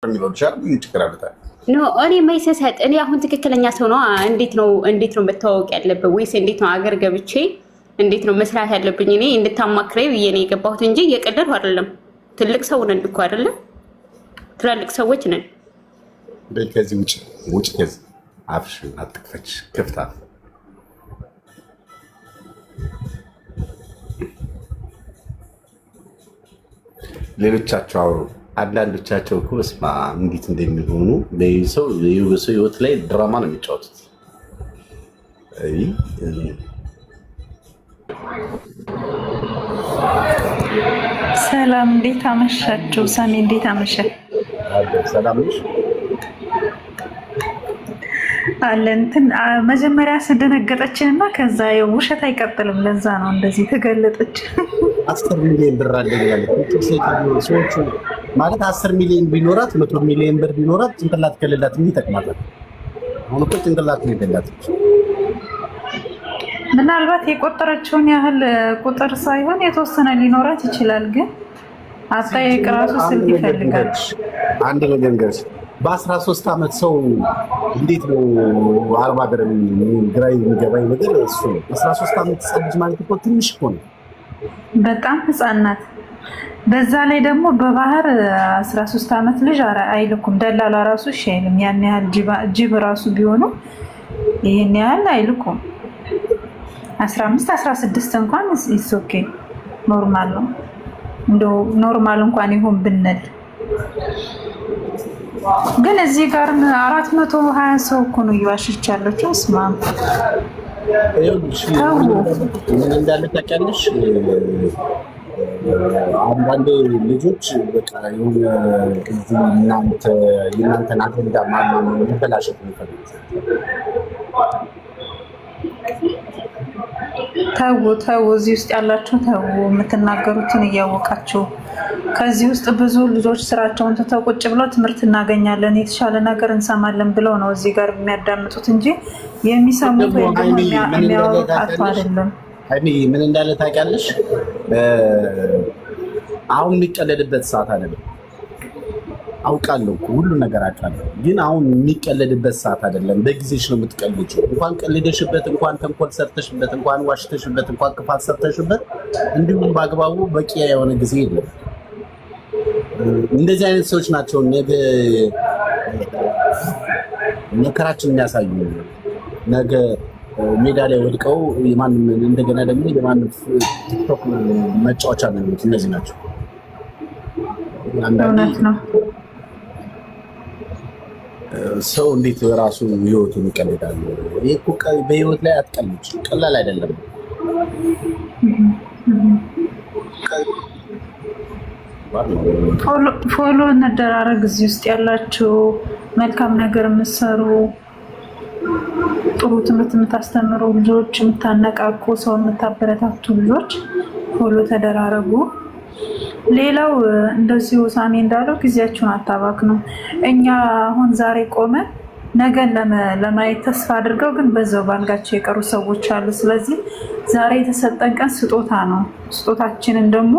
የሚለው ቻል ይችላልታል ኖ እኔ ማይሰሰት እኔ አሁን ትክክለኛ ሰው ነው። እንዴት ነው መታወቅ ያለበት ወይስ እንዴት ነው አገር ገብቼ እንዴት ነው መስራት ያለብኝ? እኔ እንድታማክረኝ ብዬ ነው የገባሁት እንጂ እየቀለድኩ አይደለም። ትልቅ ሰው ነን እኮ አይደለ? ትላልቅ ሰዎች ነን። ከዚህ ውጭ ከዚህ አፍሽን አትክፈች፣ ክፍታ ሌሎቻቸው አውሩ። አንዳንዶቻቸው እኮ በስመ አብ እንዴት እንደሚሆኑ በሰው ህይወት ላይ ድራማ ነው የሚጫወቱት። ሰላም፣ እንዴት አመሻችሁ? ሳሚ እንዴት አመሸ? ሰላም ነሽ? አለ እንትን መጀመሪያ ስደነገጠችንና ከዛ ውሸት አይቀጥልም። ለዛ ነው እንደዚህ ተገለጠች። 10 ሚሊዮን ብር አደረጋለች። ሰዎቹ ማለት 10 ሚሊዮን ቢኖራት 100 ሚሊዮን ብር ቢኖራት ጭንቅላት ከሌላት ምን ይጠቅማታል? አሁን እኮ ጭንቅላት ነው የሌላት። ምናልባት የቆጠረችውን ያህል ቁጥር ሳይሆን የተወሰነ ሊኖራት ይችላል። ግን አጠያየቅ ራሱ ስልት ይፈልጋል። አንድ ነገር እንገርሽ፣ በ13 ዓመት ሰው እንዴት ነው 40 ሀገር ግራ የሚገባኝ ነገር እሱ ነው። 13 ዓመት ልጅ ማለት እኮ ትንሽ እኮ ነው። በጣም ህፃን ናት። በዛ ላይ ደግሞ በባህር 13 ዓመት ልጅ አይልኩም። ደላላ ራሱ እሺ አይልም። ያን ያህል ጅብ ራሱ ቢሆኑ ይሄን ያህል አይልኩም። 15 16 እንኳን ኢትስ ኦኬ ኖርማል ነው። እንደው ኖርማል እንኳን ይሁን ብንል ግን እዚህ ጋር 420 ሰው እኮ ነው እየዋሸች ያለችው። እስማ ምን እንዳለ ታውቂያለሽ? አንዳንድ ልጆች በቃ የእናንተን አጀንዳ ማመን መበላሸት የሚፈልጉት ተው፣ እዚህ ውስጥ ያላችሁ ተው፣ የምትናገሩትን እያወቃችሁ። ከዚህ ውስጥ ብዙ ልጆች ስራቸውን ትተው ቁጭ ብለው ትምህርት እናገኛለን፣ የተሻለ ነገር እንሰማለን ብለው ነው እዚህ ጋር የሚያዳምጡት እንጂ የሚሰሙት ወይ ደግሞ የሚያወሩት አቶ አይደለም። ምን እንዳለ ታውቂያለሽ? አሁን የሚቀለድበት ሰዓት አይደለም። አውቃለሁ፣ ሁሉ ነገር አውቃለሁ። ግን አሁን የሚቀለድበት ሰዓት አይደለም። በጊዜሽ ነው የምትቀልጂው። እንኳን ቀልደሽበት፣ እንኳን ተንኮል ሰርተሽበት፣ እንኳን ዋሽተሽበት፣ እንኳን ክፋት ሰርተሽበት እንዲሁም በአግባቡ በቂ የሆነ ጊዜ የለም። እንደዚህ አይነት ሰዎች ናቸው ነገ መከራችን የሚያሳዩ። ነገ ሜዳ ላይ ወድቀው እንደገና ደግሞ የማንም ቲክቶክ መጫወቻ ነው የሚሉት እነዚህ ናቸው። እውነት ነው። ሰው እንዴት ራሱ ህይወቱን ይቀልዳል? ይሄ እኮ በህይወት ላይ አትቀልጅ፣ ቀላል አይደለም። ፎሎ እንደራረግ። እዚህ ውስጥ ያላችሁ መልካም ነገር የምትሰሩ፣ ጥሩ ትምህርት የምታስተምሩ ልጆች፣ የምታነቃቁ፣ ሰው የምታበረታቱ ልጆች ፎሎ ተደራረጉ። ሌላው እንደዚሁ ሳሚ እንዳለው ጊዜያችሁን አታባክኑ። እኛ አሁን ዛሬ ቆመን ነገን ለማየት ተስፋ አድርገው ግን በዛው ባልጋቸው የቀሩ ሰዎች አሉ። ስለዚህ ዛሬ የተሰጠን ቀን ስጦታ ነው። ስጦታችንን ደግሞ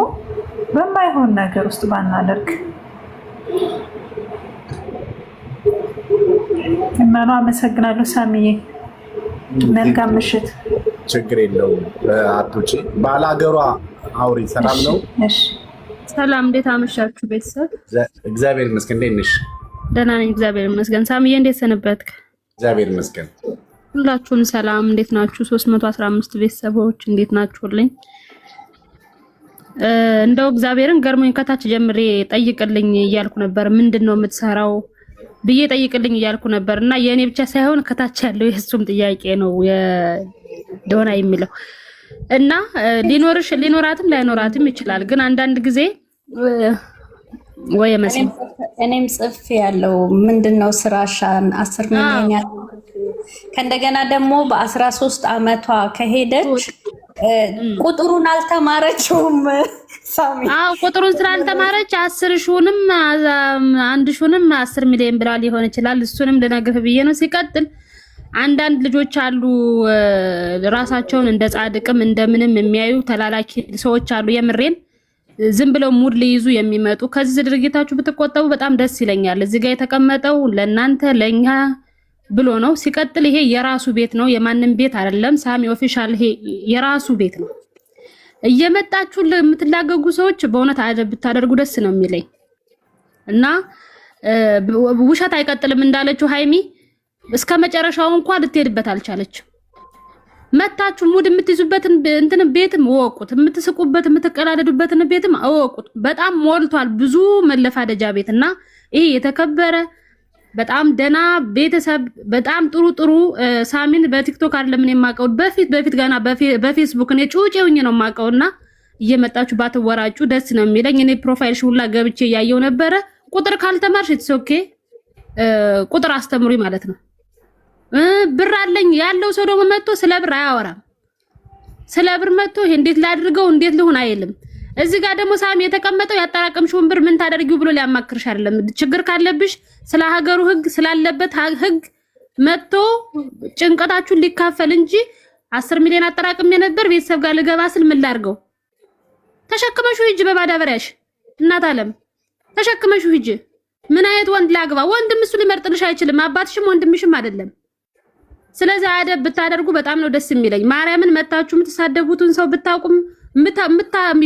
በማይሆን ነገር ውስጥ ባናደርግ እናኑ። አመሰግናለሁ ሳሚዬ፣ መልካም ምሽት። ችግር የለውም አትውጪ። ባላገሯ አውሪ። ሰላም ነው? እሺ ሰላም፣ እንዴት አመሻችሁ ቤተሰብ? እግዚአብሔር ይመስገን። እንዴት ነሽ? ደህና ነኝ እግዚአብሔር ይመስገን። ሳሚዬ እንዴት ሰነበትክ? እግዚአብሔር ይመስገን። ሁላችሁም ሰላም፣ እንዴት ናችሁ? 315 ቤተሰቦች እንዴት ናችሁልኝ? እንደው እግዚአብሔርን ገርሞኝ ከታች ጀምሬ ጠይቅልኝ እያልኩ ነበር። ምንድነው የምትሰራው ብዬ ጠይቅልኝ እያልኩ ነበር እና የኔ ብቻ ሳይሆን ከታች ያለው የሱም ጥያቄ ነው ደህና የሚለው እና ሊኖራትም ላይኖራትም ይችላል። ግን አንዳንድ ጊዜ ወይ መስል እኔም ጽፍ ያለው ምንድነው ስራሻን 10 ሚሊዮን ከእንደገና ደግሞ በ13 ዓመቷ ከሄደች ቁጥሩን አልተማረችውም። ሳሚ ቁጥሩን ስላልተማረች 10 ሺውንም 1 ሺውንም 10 ሚሊዮን ብላ ሊሆን ይችላል። እሱንም ልነግርህ ብዬ ነው። ሲቀጥል አንዳንድ ልጆች አሉ ራሳቸውን እንደ ጻድቅም እንደምንም የሚያዩ ተላላኪ ሰዎች አሉ። የምሬን ዝም ብለው ሙድ ሊይዙ የሚመጡ ከዚህ ድርጊታችሁ ብትቆጠቡ በጣም ደስ ይለኛል። እዚህ ጋር የተቀመጠው ለእናንተ ለኛ ብሎ ነው። ሲቀጥል ይሄ የራሱ ቤት ነው፣ የማንም ቤት አይደለም። ሳሚ ኦፊሻል ይሄ የራሱ ቤት ነው። እየመጣችሁ የምትላገጉ ሰዎች በእውነት አደብ ብታደርጉ ደስ ነው የሚለኝ እና ውሸት አይቀጥልም እንዳለችው ሃይሚ እስከ መጨረሻው እንኳን ልትሄድበት አልቻለችም። መታችሁ ሙድ የምትይዙበትን እንትን ቤትም ወቁት፣ የምትስቁበት የምትቀላደዱበትን ቤትም ወቁት። በጣም ሞልቷል ብዙ መለፋደጃ ቤትና ይሄ የተከበረ በጣም ደና ቤተሰብ በጣም ጥሩ ሳሚን በቲክቶክ አይደለም እኔ የማውቀው በፊት ገና በፌስቡክ እኔ ጩጬውኝ ነው የማውቀውና እየመጣችሁ ባትወራጩ ደስ ነው የሚለኝ። እኔ ፕሮፋይልሽ ሁላ ገብቼ ያየው ነበረ። ቁጥር ካልተማርሽ ኦኬ ቁጥር አስተምሩኝ ማለት ነው። ብር አለኝ ያለው ሰው ደግሞ መጥቶ ስለ ብር አያወራም። ስለ ብር መጥቶ ይሄ እንዴት ላድርገው እንዴት ልሁን አይልም። እዚህ ጋር ደግሞ ሳሚ የተቀመጠው ያጠራቀምሽውን ብር ምን ታደርጊው ብሎ ሊያማክርሽ አይደለም። ችግር ካለብሽ ስለ ሀገሩ ህግ ስላለበት ህግ መጥቶ ጭንቀታችሁን ሊካፈል እንጂ 10 ሚሊዮን አጠራቅም ነበር ቤተሰብ ጋር ልገባ ስል ምን ላድርገው ተሸክመሹ ሂጂ በማዳበሪያሽ እናት አለም ተሸክመሹ ሂጂ። ምን አይነት ወንድ ላግባ? ወንድም እሱ ሊመርጥልሽ አይችልም። አባትሽም ወንድምሽም አይደለም። ስለዚህ አደብ ብታደርጉ በጣም ነው ደስ የሚለኝ። ማርያምን መታችሁ የምትሳደቡትን ሰው ብታውቁም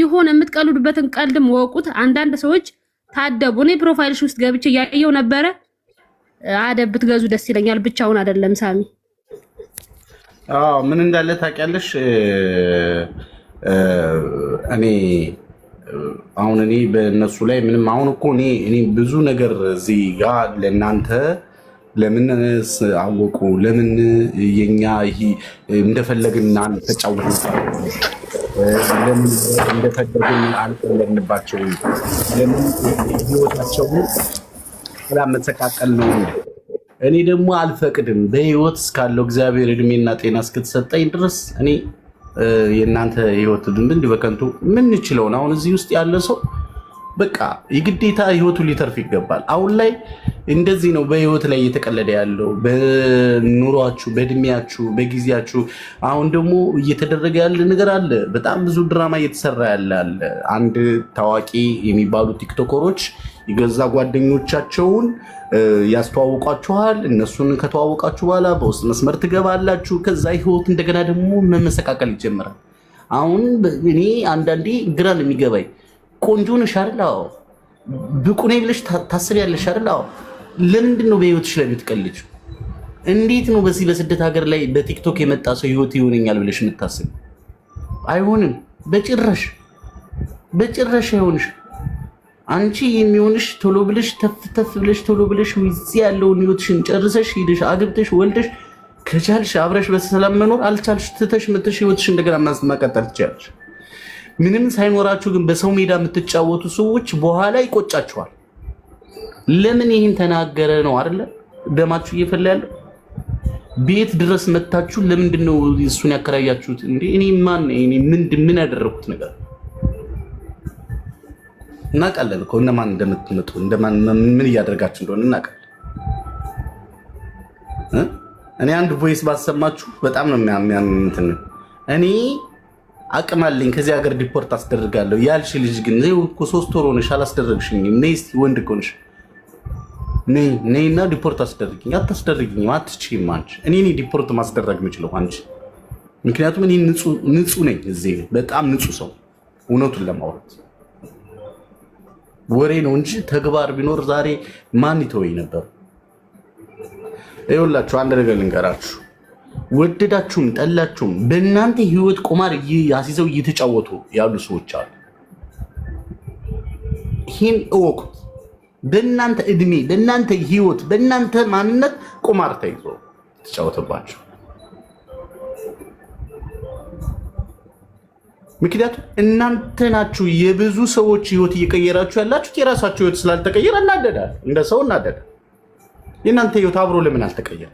የሆነ የምትቀልዱበትን ቀልድም ወቁት። አንዳንድ ሰዎች ታደቡ። እኔ ፕሮፋይልሽ ውስጥ ገብቼ ያየው ነበረ። አደብ ብትገዙ ደስ ይለኛል። ብቻውን አይደለም ሳሚ። ምን እንዳለ ታውቂያለሽ? እኔ በእነሱ ላይ ምንም አሁን እኮ እኔ ብዙ ነገር እዚህ ጋር ለእናንተ ለምን አወቁ ለምን የኛ ይሄ እንደፈለግና ተጫውተን ለምን እንደፈለግን አልፈለግንባቸው ለምን ህይወታቸውን ስላመሰቃቀል ነው። እኔ ደግሞ አልፈቅድም። በህይወት እስካለው እግዚአብሔር እድሜና ጤና እስክትሰጠኝ ድረስ እኔ የእናንተ ህይወት ድንድ በከንቱ ምን ይችላል? አሁን እዚህ ውስጥ ያለ ሰው በቃ የግዴታ ህይወቱ ሊተርፍ ይገባል። አሁን ላይ እንደዚህ ነው በህይወት ላይ እየተቀለደ ያለው በኑሯችሁ፣ በእድሜያችሁ፣ በጊዜያችሁ። አሁን ደግሞ እየተደረገ ያለ ነገር አለ። በጣም ብዙ ድራማ እየተሰራ ያለ አለ። አንድ ታዋቂ የሚባሉ ቲክቶከሮች የገዛ ጓደኞቻቸውን ያስተዋውቋችኋል። እነሱን ከተዋወቃችሁ በኋላ በውስጥ መስመር ትገባላችሁ። ከዛ ህይወት እንደገና ደግሞ መመሰቃቀል ይጀምራል። አሁን እኔ አንዳንዴ ግራ ነው የሚገባኝ። ቆንጆ ነሽ አይደል? አዎ። ብቁ ነኝ ብለሽ ታስቢያለሽ አይደል? አዎ። ለምንድን ነው በህይወትሽ ላይ የምትቀልጂው? እንዴት ነው በዚህ በስደት ሀገር ላይ በቲክቶክ የመጣ ሰው ህይወት ይሆነኛል ብለሽ የምታስቢው? አይሆንም፣ በጭራሽ አይሆንሽ። አንቺ የሚሆንሽ ቶሎ ብለሽ ተፍ ብለሽ ቶሎ ብለሽ እዚህ ያለውን ህይወትሽን ጨርሰሽ ሄደሽ አግብተሽ ወልደሽ ከቻልሽ አብረሽ በሰላም መኖር፣ አልቻልሽ ትተሽ መተሽ ህይወትሽ እንደገና መቀጠል ትችያለሽ። ምንም ሳይኖራችሁ ግን በሰው ሜዳ የምትጫወቱ ሰዎች በኋላ ይቆጫችኋል። ለምን ይህን ተናገረ ነው አይደለ? ደማችሁ እየፈላ ያለው ቤት ድረስ መታችሁ። ለምንድን ነው እሱን ያከራያችሁት? እንዴ እኔ ምን ያደረኩት ነገር እናውቃለን እኮ እነማን እንደምትመጡ ምን እያደረጋችሁ እንደሆነ እናውቃለን። እኔ አንድ ቮይስ ባሰማችሁ በጣም ነው የሚያምንትን እኔ አቅም አለኝ ከዚህ ሀገር ዲፖርት አስደርጋለሁ ያልሽ ልጅ ግን እኮ 3 ወር ሆነሽ አላስደረግሽኝም። ነይ እስኪ ወንድ እኮ ነሽ፣ ነይና ዲፖርት አስደርግኝ። አታስደርግኝም፣ አትችይም አንቺ። እኔ ዲፖርት ማስደረግ የምችለው አንቺ። ምክንያቱም እኔ ንጹህ ነኝ፣ እዚህ በጣም ንጹህ ሰው። እውነቱን ለማውራት ወሬ ነው እንጂ ተግባር ቢኖር ዛሬ ማን ይተወኝ ነበር? ይኸውላችሁ አንድ ነገር ልንገራችሁ። ወደዳችሁም ጠላችሁም በእናንተ ህይወት ቁማር ያሲዘው እየተጫወቱ ያሉ ሰዎች አሉ። ይህን እወቁት። በእናንተ እድሜ፣ በእናንተ ህይወት፣ በእናንተ ማንነት ቁማር ተይዞ ተጫወተባችሁ። ምክንያቱም እናንተ ናችሁ የብዙ ሰዎች ህይወት እየቀየራችሁ ያላችሁት። የራሳችሁ ህይወት ስላልተቀየረ እናደዳል፣ እንደ ሰው እናደዳል። የእናንተ ህይወት አብሮ ለምን አልተቀየረ?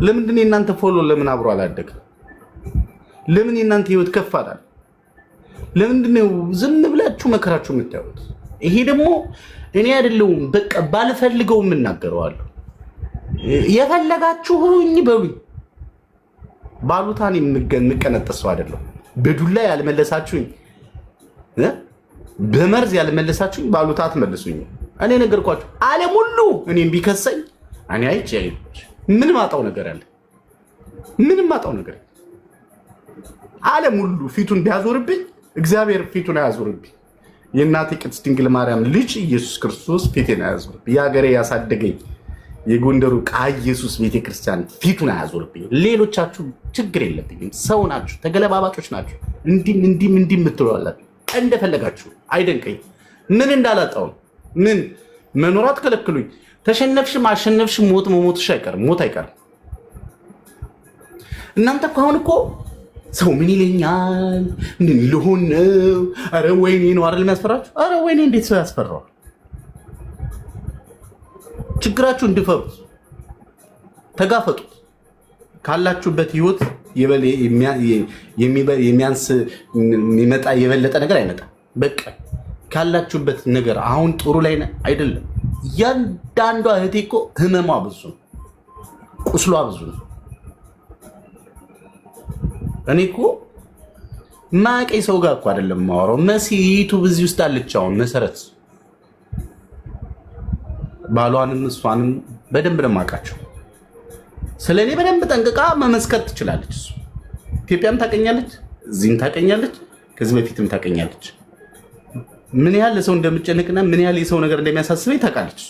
ለምንድን ነው የእናንተ ፎሎ ለምን አብሮ አላደገ? ለምን የእናንተ ህይወት ከፍ አላለ? ለምንድን ነው ዝም ብላችሁ መከራችሁ የምታዩት? ይሄ ደግሞ እኔ አይደለሁም በቃ ባልፈልገው የምናገረዋለሁ። የፈለጋችሁኝ በሉኝ። ባሉታን የምቀነጠሰው አይደለም። በዱላ ያልመለሳችሁኝ በመርዝ ያልመለሳችሁኝ ባሉታ አትመልሱኝ። እኔ ነገርኳችሁ። ዓለም ሁሉ እኔን ቢከሰኝ እኔ አይቼ ምን ማጣው ነገር አለ? ምንም ማጣው ነገር አለ? ዓለም ሁሉ ፊቱን ቢያዞርብኝ እግዚአብሔር ፊቱን አያዞርብኝ። የእናቴ ቅድስት ድንግል ማርያም ልጅ ኢየሱስ ክርስቶስ ፊቴን አያዞርብኝ። የሀገሬ ያሳደገኝ የጎንደሩ ኢየሱስ ቤተክርስቲያን ፊቱን አያዞርብኝ። ሌሎቻችሁ ችግር የለብኝም። ሰው ናችሁ፣ ተገለባባጮች ናችሁ። እንዲም የምትሏላችሁ እንደፈለጋችሁ አይደንቀኝ። ምን እንዳላጣው ምን መኖራት ከለክሉኝ። ተሸነፍሽም አሸነፍሽም ሞት መሞትሽ አይቀርም፣ ሞት አይቀርም። እናንተ እኮ አሁን እኮ ሰው ምን ይለኛል ምን ልሆን ነው? አረ ወይኔ ነው አይደል የሚያስፈራችሁ? አረ ወይኔ እንዴት ሰው ያስፈራዋል? ችግራችሁ እንድፈሩት ተጋፈጡት። ካላችሁበት ህይወት የሚያንስ የሚመጣ የበለጠ ነገር አይመጣም። በቃ ካላችሁበት ነገር አሁን ጥሩ ላይ አይደለም። እያንዳንዷ እህቴ እኮ ህመሟ ብዙ ነው፣ ቁስሏ ብዙ ነው። እኔ እኮ ማቀኝ ሰው ጋር እኮ አይደለም የማወራው። መሲቱ በዚህ ውስጥ አለች። አሁን መሰረት ባሏንም እሷንም በደንብ ነው የማውቃቸው። ስለኔ በደንብ ጠንቅቃ መመስከር ትችላለች። እሱ ኢትዮጵያም ታቀኛለች፣ እዚህም ታቀኛለች፣ ከዚህ በፊትም ታቀኛለች። ምን ያህል ለሰው እንደምጨነቅና ምን ያህል የሰው ነገር እንደሚያሳስበኝ ታውቃለች።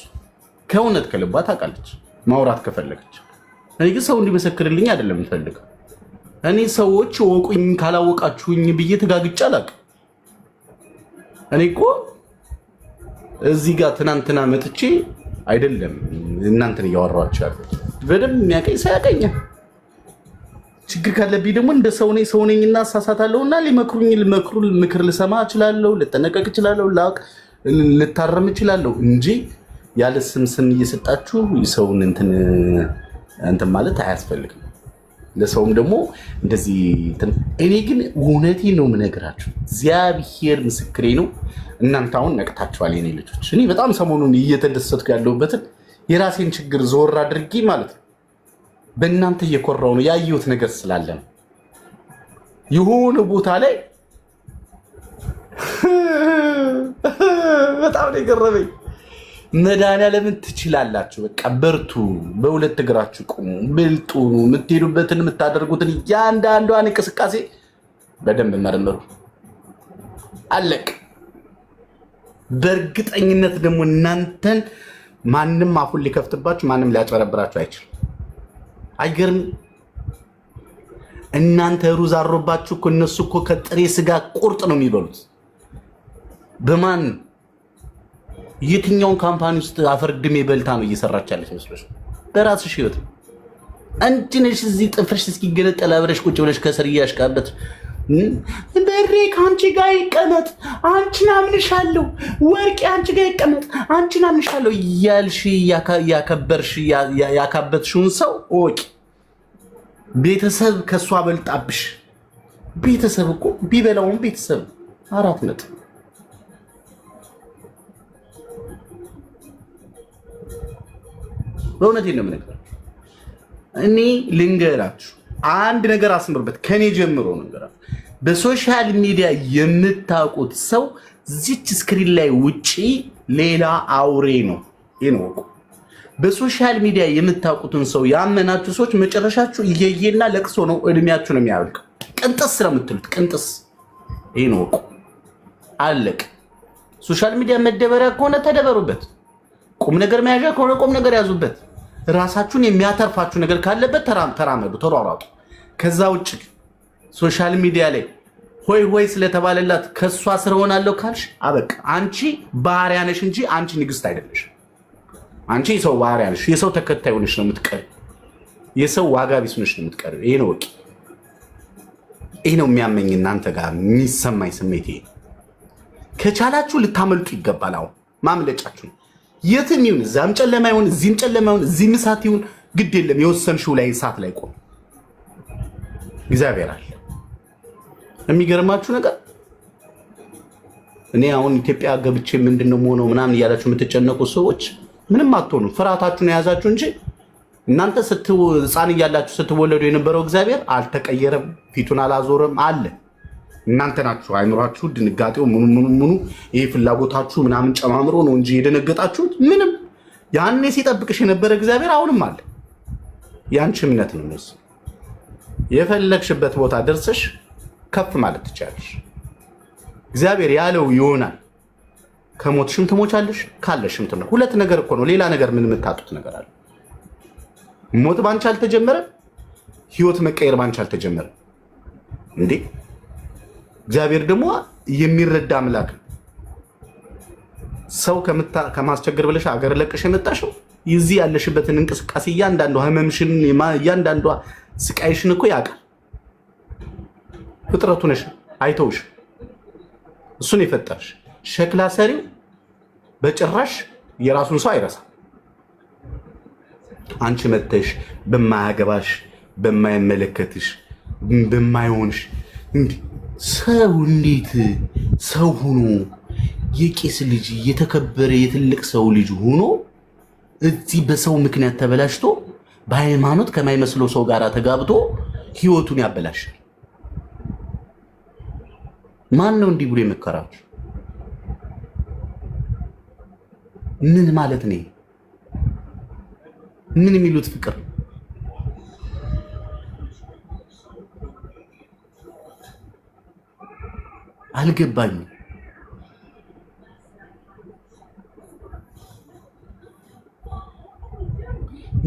ከእውነት ከልቧ ታውቃለች፣ ማውራት ከፈለገች። እኔ ግን ሰው እንዲመሰክርልኝ አይደለም የምፈልገው። እኔ ሰዎች ወቁኝ ካላወቃችሁኝ ብዬ ተጋግጬ አላውቅም። እኔ እኮ እዚህ ጋር ትናንትና መጥቼ አይደለም እናንተን እያወራኋችሁ ያሉት። በደንብ የሚያቀኝ ሰው ያቀኛል። ችግር ካለብኝ ደግሞ እንደ ሰው ነኝና አሳሳታለሁና ምክር ልሰማ እችላለሁ፣ ልጠነቀቅ እችላለሁ፣ ልታረም እችላለሁ እንጂ ያለ ስም እየሰጣችሁ ሰውን እንትን ማለት አያስፈልግም። ለሰውም ደግሞ እንደዚህ እኔ ግን እውነቴን ነው የምነግራችሁ። እግዚአብሔር ምስክሬ ነው። እናንተ አሁን ነቅታችኋል የኔ ልጆች። እኔ በጣም ሰሞኑን እየተደሰትኩ ያለሁበትን የራሴን ችግር ዞር አድርጌ ማለት ነው በእናንተ እየኮራው ነው ያየሁት ነገር ስላለ ነው። የሆነ ቦታ ላይ በጣም ነው የገረመኝ። መድኃኒዓለምን ትችላላችሁ፣ በቃ በርቱ፣ በሁለት እግራችሁ ቁሙ፣ ብልጡ፣ የምትሄዱበትን የምታደርጉትን እያንዳንዷን እንቅስቃሴ በደንብ መርምሩ። አለቅ። በእርግጠኝነት ደግሞ እናንተን ማንም አፉን ሊከፍትባችሁ ማንም ሊያጭበረብራችሁ አይችልም። አይገርም? እናንተ ሩዝ አሮባችሁ እኮ እነሱ እኮ ከጥሬ ስጋ ቁርጥ ነው የሚበሉት። በማን የትኛውን ካምፓኒ ውስጥ አፈርድሜ በልታ ነው እየሰራች ያለች መስሎሽ? በራስሽ ህይወት አንቺ ነሽ እዚህ ጥፍርሽ እስኪገለጠል አብረሽ ቁጭ ብለሽ ከስር እያሽቃበት በሬ ከአንቺ ጋር ይቀመጥ፣ አንቺን አምንሻለሁ፣ ወርቄ አንቺ ጋር ይቀመጥ፣ አንቺን አምንሻለሁ እያልሽ ያከበርሽ ያካበትሽውን ሰው ወቂ። ቤተሰብ ከሷ በልጣብሽ። ቤተሰብ እኮ ቢበላውን ቤተሰብ 4 ነጥብ። በእውነቴን ነው የምነግራችሁ። እኔ ልንገራችሁ አንድ ነገር አስምሩበት፣ ከኔ ጀምሮ ነገራችሁ። በሶሻል ሚዲያ የምታውቁት ሰው ዚች ስክሪን ላይ ውጪ ሌላ አውሬ ነው ይኖቁ። በሶሻል ሚዲያ የምታውቁትን ሰው ያመናችሁ ሰዎች መጨረሻችሁ እየየና ለቅሶ ነው፣ እድሜያችሁ ነው የሚያልቀው። ቅንጥስ ስለምትሉት ቅንጥስ ይኖቁ። አለቅ። ሶሻል ሚዲያ መደበሪያ ከሆነ ተደበሩበት፣ ቁም ነገር መያዣ ከሆነ ቁም ነገር ያዙበት። ራሳችሁን የሚያተርፋችሁ ነገር ካለበት ተራመዱ፣ ተሯሯጡ። ከዛ ውጭ ሶሻል ሚዲያ ላይ ሆይ ሆይ ስለተባለላት ከሷ ስር ሆናለሁ ካልሽ አበቃ። አንቺ ባሪያ ነሽ እንጂ አንቺ ንግስት አይደለሽ። አንቺ የሰው ባሪያ ነሽ፣ የሰው ተከታይ ሆነሽ ነው የምትቀር፣ የሰው ዋጋ ቢስ ሆነሽ ነው የምትቀር። ይሄ ነው ወቂ። ይሄ ነው የሚያመኝ እናንተ ጋር የሚሰማኝ ስሜት። ይሄ ከቻላችሁ ልታመልጡ ይገባል። አሁን ማምለጫችሁ የትም ይሁን፣ እዛም ጨለማ ይሁን፣ እዚህም ጨለማ ይሁን፣ እዚህም እሳት ይሁን፣ ግድ የለም። የወሰንሽው ላይ እሳት ላይ ቆም። እግዚአብሔር አለ። የሚገርማችሁ ነገር እኔ አሁን ኢትዮጵያ ገብቼ ምንድነው የምሆነው ምናምን እያላችሁ የምትጨነቁ ሰዎች ምንም አትሆኑ። ፍርሃታችሁን የያዛችሁ እንጂ እናንተ ሕፃን እያላችሁ ስትወለዱ የነበረው እግዚአብሔር አልተቀየረም፣ ፊቱን አላዞረም አለ። እናንተ ናችሁ አይምሯችሁ ድንጋጤው ምኑ ይሄ ፍላጎታችሁ ምናምን ጨማምሮ ነው እንጂ የደነገጣችሁት ምንም ያኔ ሲጠብቅሽ የነበረ እግዚአብሔር አሁንም አለ። ያንቺ እምነት ነው ነው የፈለግሽበት ቦታ ደርሰሽ ከፍ ማለት ትችያለሽ። እግዚአብሔር ያለው ይሆናል። ከሞትሽም ትሞቻለሽ ካለሽም ትነ ሁለት ነገር እኮ ነው። ሌላ ነገር ምን የምታጡት ነገር አለ? ሞት ባንቺ አልተጀመረም፣ ህይወት መቀየር ባንቺ አልተጀመረም እንዴ? እግዚአብሔር ደግሞ የሚረዳ አምላክ ሰው ከማስቸገር ብለሽ አገር ለቀሽ የመጣሽው ይዚህ ያለሽበትን እንቅስቃሴ እያንዳንዱ ህመምሽን እያንዳንዱ ስቃይሽን እኮ ያውቃል። ፍጥረቱ ነሽ አይተውሽ እሱን የፈጠርሽ ሸክላ ሰሪው በጭራሽ የራሱን ሰው አይረሳም። አንቺ መተሽ በማያገባሽ በማይመለከትሽ በማይሆንሽ እንዴ ሰው እንዴት ሰው ሆኖ የቄስ ልጅ የተከበረ የትልቅ ሰው ልጅ ሆኖ እዚህ በሰው ምክንያት ተበላሽቶ በሃይማኖት ከማይመስለው ሰው ጋር ተጋብቶ ህይወቱን ያበላሻል? ማን ነው እንዲህ ብሎ የመከራችሁ? ምን ማለት ነው? ምን የሚሉት ፍቅር? አልገባኝም።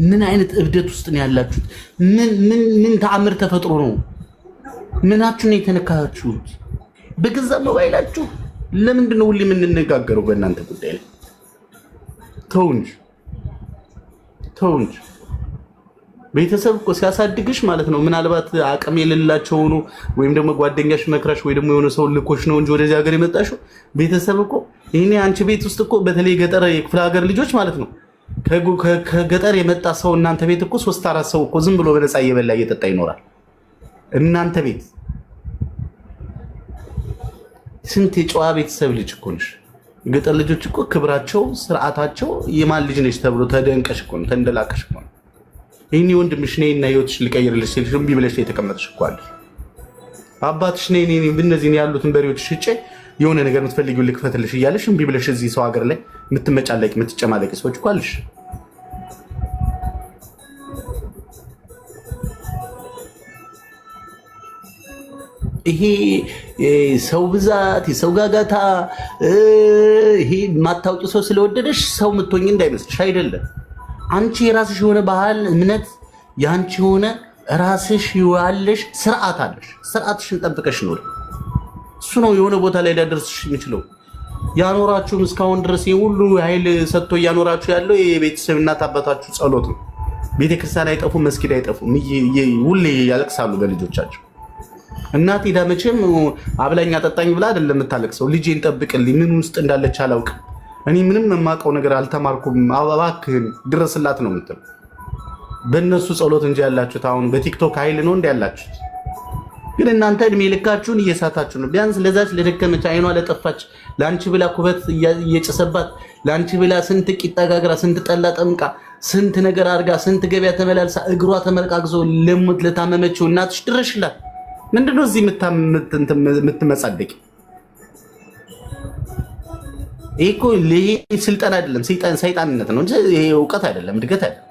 ምን አይነት እብደት ውስጥ ነው ያላችሁት? ምን ተአምር ተፈጥሮ ነው? ምናችሁ ነው የተነካችሁት? በገዛ ሞባይላችሁ ለምንድን ነው ሁሌ የምንነጋገረው በእናንተ ጉዳይ ላይ? ተው እንጂ ቤተሰብ እኮ ሲያሳድግሽ ማለት ነው ምናልባት አቅም የሌላቸው ነው ወይም ደግሞ ጓደኛሽ መክራሽ ወይ ደግሞ የሆነ ሰው ልኮሽ ነው እንጂ ወደዚህ ሀገር የመጣሽው። ቤተሰብ እኮ ይሄኔ አንቺ ቤት ውስጥ እኮ በተለይ ገጠር የክፍለ ሀገር ልጆች ማለት ነው ከገጠር የመጣ ሰው እናንተ ቤት እኮ 3-4 ሰው እኮ ዝም ብሎ በነፃ እየበላ እየጠጣ ይኖራል። እናንተ ቤት ስንት የጨዋ ቤተሰብ ልጅ እኮ ነሽ። ገጠር ልጆች እኮ ክብራቸው ስርዓታቸው የማን ልጅ ነሽ ተብሎ ተደንቀሽ እኮ ነው ተንደላቀሽ እኮ ነው። ይሄኔ ወንድምሽ ነይና ህይወትሽ ልቀይርልሽ ሲልሽ እምቢ ብለሽ የተቀመጥሽ እኮ አለ። አባትሽ ነይ በእነዚህ ያሉትን በሬዎች ሽጬ የሆነ ነገር የምትፈልጊው ልክፈትልሽ እያለሽ እምቢ ብለሽ እዚህ ሰው ሀገር ላይ የምትመጫለቂ የምትጨማለቂ ሰዎች እኮ አለሽ። ይሄ ሰው ብዛት የሰው ጋጋታ ይሄ ማታውቂ ሰው ስለወደደሽ ሰው ምትሆኝ እንዳይመስልሽ አይደለም። አንቺ የራስሽ የሆነ ባህል እምነት ያንቺ የሆነ ራስሽ ያለሽ ስርዓት አለሽ። ስርዓትሽን ጠብቀሽ ኖር። እሱ ነው የሆነ ቦታ ላይ ሊያደርስሽ የሚችለው። ያኖራችሁም እስካሁን ድረስ ሁሉ ኃይል ሰጥቶ እያኖራችሁ ያለው የቤተሰብ እናት አባታችሁ ጸሎት ነው። ቤተክርስቲያን አይጠፉም፣ መስጊድ አይጠፉም። ሁሌ ያለቅሳሉ በልጆቻቸው። እናት ሄዳ መቼም አብላኝ አጠጣኝ ብላ አይደለም የምታለቅሰው። ልጄን ጠብቅልኝ ምን ውስጥ እንዳለች አላውቅም፣ እኔ ምንም የማውቀው ነገር አልተማርኩም፣ እባክህን ድረስላት ነው የምትለው። በእነሱ ጸሎት እንጂ ያላችሁት አሁን በቲክቶክ ኃይል ነው እንዲ ያላችሁት። ግን እናንተ እድሜ ልካችሁን እየሳታችሁ ነው። ቢያንስ ለዛች ለደከመች አይኗ ለጠፋች ለአንቺ ብላ ኩበት እየጨሰባት ለአንቺ ብላ ስንት ቂጣ ጋግራ ስንት ጠላ ጠምቃ ስንት ነገር አድርጋ ስንት ገበያ ተመላልሳ እግሯ ተመርቃግዞ ለሞት ለታመመችው እናትሽ ድረሽላት። ምንድነው እዚህ የምትመጻደቂ? ይሄ እኮ ስልጠና አይደለም፣ ሰይጣንነት ነው እንጂ ይሄ እውቀት አይደለም፣ እድገት አይደለም።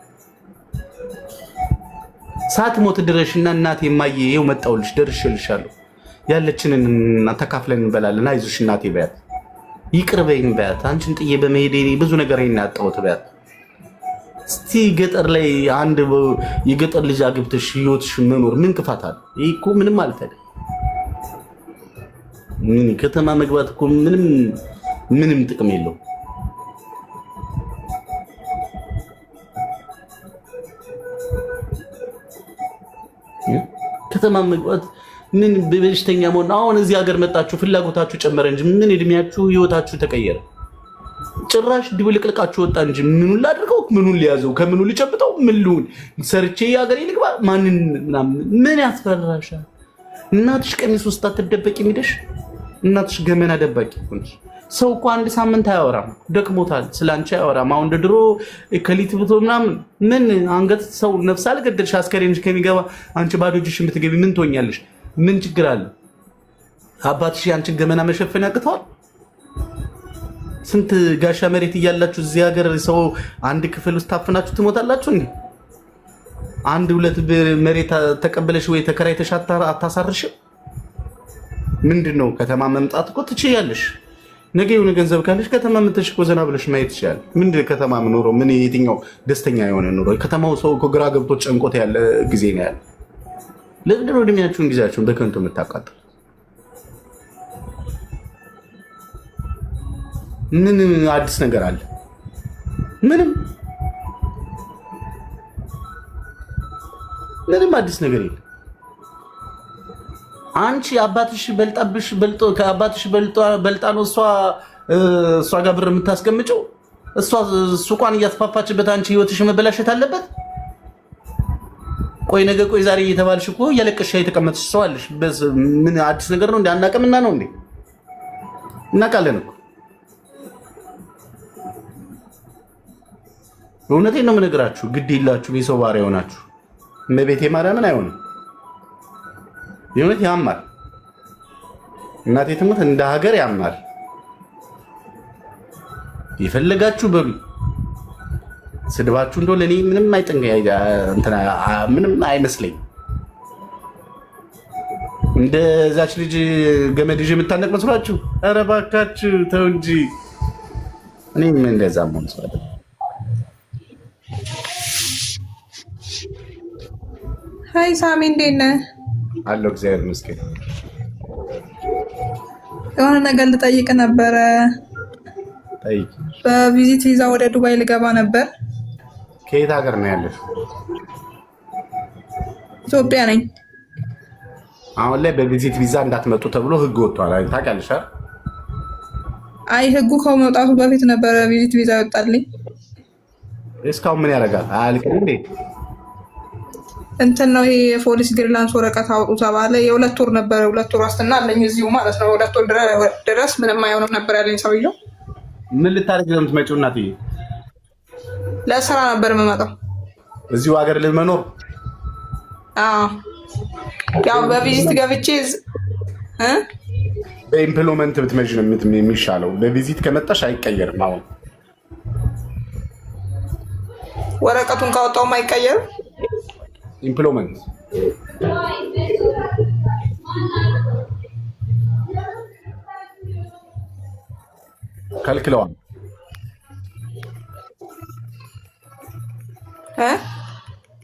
ሳትሞት ድረሽና እናቴ ማየ ይኸው መጣሁልሽ ደርሼልሻለሁ፣ ያለችንን ተካፍለን እንበላለን፣ አይዞሽ እናቴ በያት፣ ይቅር በይኝ በያት። አንቺን ጥዬ በመሄዴ ብዙ ነገር ያጣሁት በያት። እስቲ ገጠር ላይ አንድ የገጠር ልጅ አግብተሽ ህይወትሽ መኖር ምን ክፋት አለ? ይሄ እኮ ምንም ማለት አይደለም። ምን ከተማ መግባት እኮ ምንም ጥቅም የለውም። ከተማ መግባት ምን በበሽተኛ መሆን። አሁን እዚህ ሀገር መጣችሁ ፍላጎታችሁ ጨመረ እንጂ ምን እድሜያችሁ ህይወታችሁ ተቀየረ? ጭራሽ ድብልቅልቃችሁ ወጣ እንጂ ምኑን ላድርገው፣ ምኑን ሊያዘው፣ ከምኑ ሊጨብጠው፣ ምን ልሁን፣ ሰርቼ ሀገሬ ልግባ፣ ማንን ምን ያስፈራሻል? እናትሽ ቀሚስ ውስጥ አትደበቂ የሚደሽ እናትሽ ገመና ደባቂ ሆነሽ። ሰው እኮ አንድ ሳምንት አያወራም፣ ደክሞታል፣ ስላንቺ አያወራም። አሁን እንደ ድሮ ከሊት ብቶ ምናምን ምን አንገት ሰው ነፍስ አልገደልሽ አስከሬንሽ ከሚገባ አንቺ ባዶ እጅሽ የምትገቢ ምን ትሆኛለሽ? ምን ችግር አለ? አባትሽ ያንቺን ገመና መሸፈን ያቅተዋል? ስንት ጋሻ መሬት እያላችሁ እዚህ ሀገር ሰው አንድ ክፍል ውስጥ ታፍናችሁ ትሞታላችሁ እንዴ? አንድ ሁለት መሬት ተቀበለሽ ወይ ተከራይተሽ አታሳርሽም? ምንድነው? ከተማ መምጣት እኮ ትችያለሽ። ነገ የሆነ ገንዘብ ካለሽ ከተማ መጥተሽ እኮ ዘና ብለሽ ማየት ይችላል። ምንድነው ከተማ የምኖረው? ምን የትኛው ደስተኛ የሆነ ኑሮ? ከተማው ሰው እኮ ግራ ገብቶ ጨንቆት ያለ ጊዜ ነው ያለ። ለምንድነው እድሜያችሁን ጊዜያችሁን በከንቱ የምታቃጥሉ? ምን አዲስ ነገር አለ? ምንም አዲስ ነገር የለም። አንቺ አባትሽ ከአባትሽ በልጣ ነው እሷ ጋር ብር የምታስቀምጨው። እሷ ሱቋን እያስፋፋችበት አንቺ ህይወትሽ መበላሸት አለበት? ቆይ ነገ ቆይ ዛሬ እየተባልሽ እኮ እያለቀሽ የተቀመጥሽ ሰው አለሽ። ምን አዲስ ነገር ነው? እንደ አናውቅምና ነው እንዴ? እናውቃለን እኮ። እውነቴን ነው የምነግራችሁ። ግድ የላችሁም የሰው ባሪያ ሆናችሁ። እመቤቴ ማርያምን አይሆንም። የእውነት ያማል። እናቴ ትሙት እንደ ሀገር ያማል። የፈለጋችሁ በሉ። ስድባችሁ እንደው ለኔ ምንም ምንም አይመስለኝ። እንደዛች ልጅ ገመድ ይዤ የምታነቅ መስሏችሁ? ኧረ እባካችሁ ተው እንጂ። እኔም እንደዛ መሆን ሰው አይደለም። ሀይ ሳሚ እንዴት ነህ? አለሁ እግዚአብሔር ይመስገን። የሆነ ነገር ልጠይቅ ነበረ። ጠይቅ። በቪዚት ቪዛ ወደ ዱባይ ልገባ ነበር። ከየት ሀገር ነው ያለሽ? ኢትዮጵያ ነኝ። አሁን ላይ በቪዚት ቪዛ እንዳትመጡ ተብሎ ህግ ወጥቷል። ታውቂያለሽ አይደል? አይ ህጉ ከመውጣቱ በፊት ነበረ ቪዚት ቪዛ ይወጣልኝ። እስካሁን ምን ያደርጋል? አያልቅም እንዴ? እንትን ነው ይሄ የፖሊስ ግሪላንስ ወረቀት አውጡ ተባለ። የ2 ወር ነበረ። 2 ወር ዋስትና አለኝ እዚሁ ማለት ነው። 2 ወር ድረስ ምንም አይሆንም ነበር ያለኝ ሰውየው። ምን ልታደርጊ ነው የምትመጪው እናትዬ? ለስራ ነበር የምመጣው። እዚሁ ሀገር ልመኖር? አዎ ያው በቪዚት ገብቼ በኢምፕሎይመንት ብትመጪ ነው የሚሻለው። በቪዚት ከመጣሽ አይቀየርም። አሁን ወረቀቱን ካወጣውም አይቀየርም። ኢምፕሎይመንት ከልክለዋል።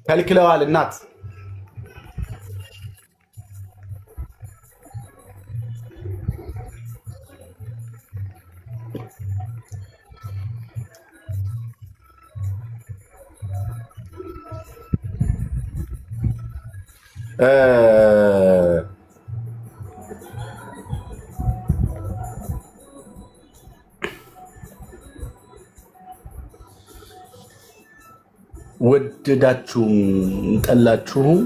ከልክለዋል እናት። ወደዳችሁም ጠላችሁም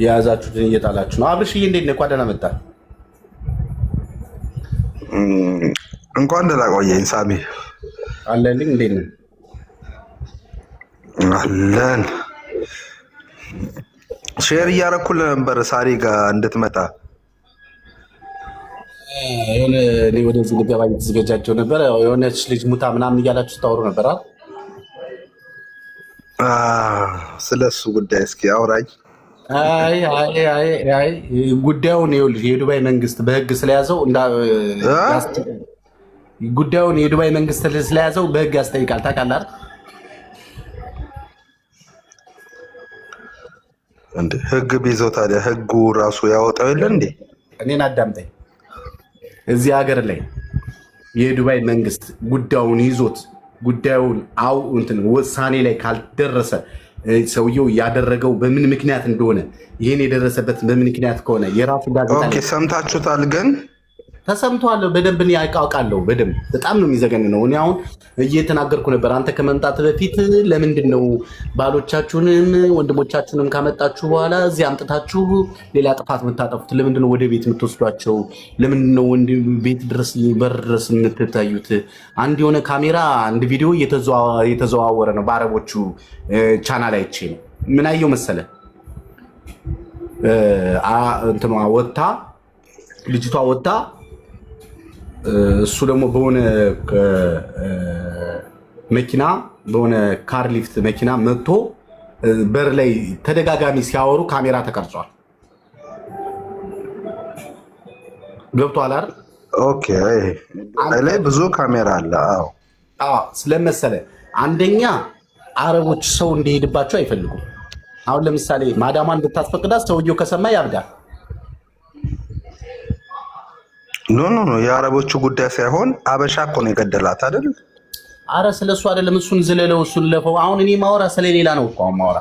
የያዛችሁትን እየጣላችሁ ነው። አብርሽዬ እንዴት ነህ? ደህና መጣ። እንኳን ደህና ቆየኝ ሳሚ። አለልኝ። እንዴት ነህ? አለን። ሼር እያደረኩልህ ነበር ሳሪ ጋር እንድትመጣ። የሆነ እኔ ወደዚህ ልገባ እየተዘጋጃቸው ነበር። የሆነች ልጅ ሙታ ምናምን እያላችሁ ታወሩ ነበር። ስለሱ ጉዳይ እስኪ አውራኝ። አይ ጉዳዩን ይኸውልሽ የዱባይ መንግስት በህግ ስለያዘው ጉዳዩን የዱባይ መንግስት ስለያዘው በህግ ያስጠይቃል። ታውቃለህ አይደል? እንዴ ህግ ቢይዘው ታዲያ ህጉ ራሱ ያወጣው የለ እንዴ? እኔን አዳምጠኝ። እዚህ ሀገር ላይ የዱባይ መንግስት ጉዳዩን ይዞት ጉዳዩን ውሳኔ ላይ ካልደረሰ ሰውየው ያደረገው በምን ምክንያት እንደሆነ ይህን የደረሰበት በምን ምክንያት ከሆነ የራሱ ጋዜጣ ሰምታችሁታል ግን ተሰምቷል። በደንብ ያውቃለሁ። በደንብ በጣም ነው የሚዘገን ነው። እኔ አሁን እየተናገርኩ ነበር። አንተ ከመምጣት በፊት ለምንድን ነው ባሎቻችሁንም ወንድሞቻችሁንም ካመጣችሁ በኋላ እዚህ አምጥታችሁ ሌላ ጥፋት የምታጠፉት? ለምንድን ነው ወደ ቤት የምትወስዷቸው? ለምንድን ነው ቤት ድረስ በር ድረስ የምትታዩት? አንድ የሆነ ካሜራ አንድ ቪዲዮ እየተዘዋወረ ነው በአረቦቹ ቻናል አይቼ ነው። ምን አየው መሰለ? እንትኗ ወጣ ልጅቷ ወጣ እሱ ደግሞ በሆነ መኪና በሆነ ካር ሊፍት መኪና መጥቶ በር ላይ ተደጋጋሚ ሲያወሩ ካሜራ ተቀርጿል። ገብቷል አይደል? ኦኬ ላይ ብዙ ካሜራ አለ። አዎ ስለመሰለ አንደኛ አረቦች ሰው እንዲሄድባቸው አይፈልጉም። አሁን ለምሳሌ ማዳማን እንድታስፈቅዳት ሰውየው ከሰማ ያብዳል። ኖ የአረቦቹ ጉዳይ ሳይሆን አበሻ እኮ ነው የገደላት አይደል? አረ ስለሱ አይደለም። እሱን ዝለለው፣ እሱን ለፈው። አሁን እኔ ማወራ ስለሌላ ነው እኮ ማወራ።